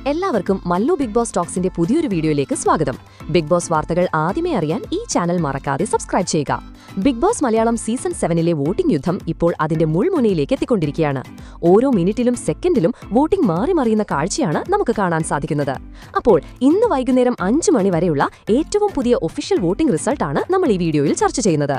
എല്ലാവർക്കും Mallu big boss ടോക്സിന്റെ പുതിയൊരു വീഡിയോയിലേക്ക് സ്വാഗതം. ബിഗ് ബോസ് വാർത്തകൾ ആദ്യമേ അറിയാൻ ഈ ചാനൽ മറക്കാതെ സബ്സ്ക്രൈബ് ചെയ്യുക. ബിഗ് ബോസ് മലയാളം സീസൺ 7ലെ വോട്ടിംഗ് യുദ്ധം ഇപ്പോൾ അതിന്റെ മുൾമുനയിലേക്ക് എത്തിക്കൊണ്ടിരിക്കുകയാണ്. ഓരോ മിനിറ്റിലും സെക്കൻഡിലും വോട്ടിംഗ് മാറി മറിയുന്ന കാഴ്ചയാണ് നമുക്ക് കാണാൻ സാധിക്കുന്നത്. അപ്പോൾ ഇന്ന് വൈകുന്നേരം 5 മണി വരെയുള്ള ഏറ്റവും പുതിയ ഒഫീഷ്യൽ വോട്ടിംഗ് റിസൾട്ടാണ് നമ്മൾ ഈ വീഡിയോയിൽ ചർച്ച ചെയ്യുന്നത്.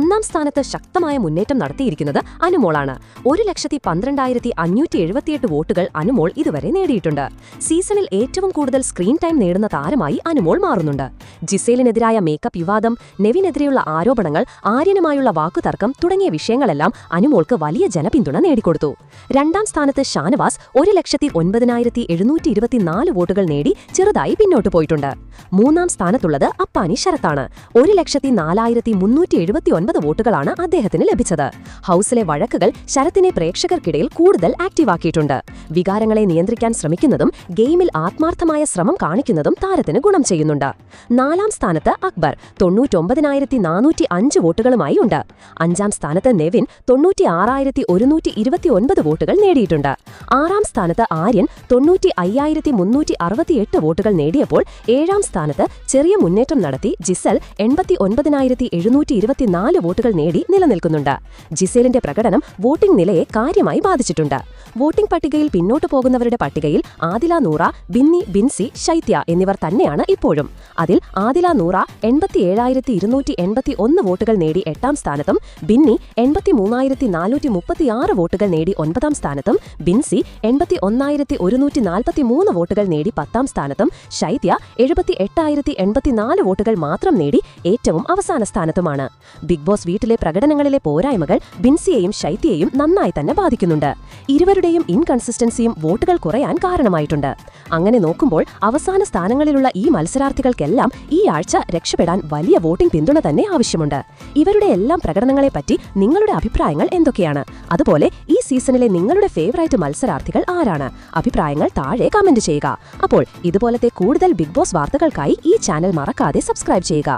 ഒന്നാം സ്ഥാനത്ത് ശക്തമായ മുന്നേറ്റം നടത്തിയിരിക്കുന്നത് അനുമോളാണ്. 1,12,578 വോട്ടുകൾ അനുമോൾ ഇതുവരെ നേടിയിട്ടുണ്ട്. സീസണിൽ ഏറ്റവും കൂടുതൽ സ്ക്രീൻ ടൈം നേടുന്ന താരമായി അനുമോൾ മാറുന്നുണ്ട്. ജിസേലിനെതിരായ മേക്കപ്പ് വിവാദം, നെവിനെതിരെയുള്ള ആരോപണങ്ങൾ, ആര്യനുമായുള്ള വാക്കുതർക്കം തുടങ്ങിയ വിഷയങ്ങളെല്ലാം അനുമോൾക്ക് വലിയ ജനപിന്തുണ നേടിക്കൊടുത്തു. രണ്ടാം സ്ഥാനത്ത് ഷാനവാസ് 1,09,724 വോട്ടുകൾ നേടി ചെറുതായി പിന്നോട്ട് പോയിട്ടുണ്ട്. മൂന്നാം സ്ഥാനത്തുള്ളത് അപ്പാനി ശരത്താണ്. 1,04,379 വോട്ടുകളാണ് അദ്ദേഹത്തിന് ലഭിച്ചത്. ഹൌസിലെ വഴക്കുകൾ ശരത്തിനെ പ്രേക്ഷകർക്കിടയിൽ കൂടുതൽ ആക്റ്റീവാക്കിയിട്ടുണ്ട്. വികാരങ്ങളെ നിയന്ത്രിക്കാൻ ശ്രമിക്കുന്നതും ഗെയിമിൽ ആത്മാർത്ഥമായ ശ്രമം കാണിക്കുന്നതും താരത്തിന് ഗുണം ചെയ്യുന്നുണ്ട്. നാലാം സ്ഥാനത്ത് അക്ബർ 99,405 വോട്ടുകളുമായി ഉണ്ട്. അഞ്ചാം സ്ഥാനത്ത് നെവിൻ 96,129 വോട്ടുകൾ നേടിയിട്ടുണ്ട്. ആറാം സ്ഥാനത്ത് ആര്യൻ 95,368 വോട്ടുകൾ നേടിയപ്പോൾ ഏഴാം സ്ഥാനത്ത് ചെറിയ മുന്നേറ്റം നടത്തി ജിസൽ 89,724 വോട്ടുകൾ നേടി നിലനിൽക്കുന്നുണ്ട്. ജിസേലിന്റെ പ്രകടനം വോട്ടിംഗ് നിലയെ കാര്യമായി ബാധിച്ചിട്ടുണ്ട്. വോട്ടിംഗ് പട്ടികയിൽ പിന്നോട്ടു പോകുന്നവരുടെ പട്ടികയിൽ ആദില നൂറ, ബിന്നി, ബിൻസി, ശൈത്യ എന്നിവർ തന്നെയാണ് ഇപ്പോഴും. അതിൽ ആദില നൂറ 87,281 വോട്ടുകൾ നേടി 8ാം സ്ഥാനത്തും, ബിന്നി 83,436 വോട്ടുകൾ നേടി 9ാം സ്ഥാനത്തും, ബിൻസി 81,143 വോട്ടുകൾ നേടി 10ാം സ്ഥാനത്തും, ശൈത്യ 78,084 വോട്ടുകൾ മാത്രം നേടി ഏറ്റവും അവസാന സ്ഥാനത്തുമാണ്. ബിഗ് ബോസ് വീട്ടിലെ പ്രകടനങ്ങളിലെ പോരായ്മകൾ ബിൻസിയെയും ശൈത്യയെയും നന്നായി തന്നെ ബാധിക്കുന്നുണ്ട്. ഇരുവരുടെയും ഇൻകൺസിസ്റ്റൻസിയും വോട്ടുകൾ കുറയാൻ കാരണമായിട്ടുണ്ട്. അങ്ങനെ നോക്കുമ്പോൾ അവസാന സ്ഥാനങ്ങളിലുള്ള ഈ മത്സരാർത്ഥികൾക്കെല്ലാം ഈ ആഴ്ച രക്ഷപ്പെടാൻ വലിയ വോട്ടിംഗ് പിന്തുണ തന്നെ ആവശ്യമുണ്ട്. ഇവരുടെ എല്ലാം പ്രകടനങ്ങളെപ്പറ്റി നിങ്ങളുടെ അഭിപ്രായങ്ങൾ എന്തൊക്കെയാണ്? അതുപോലെ ഈ സീസണിലെ നിങ്ങളുടെ ഫേവറേറ്റ് മത്സരാർത്ഥികൾ ആരാണ്? അഭിപ്രായങ്ങൾ താഴെ കമന്റ് ചെയ്യുക. അപ്പോൾ ഇതുപോലത്തെ കൂടുതൽ ബിഗ് ബോസ് വാർത്തകൾക്കായി ഈ ചാനൽ മറക്കാതെ സബ്സ്ക്രൈബ് ചെയ്യുക.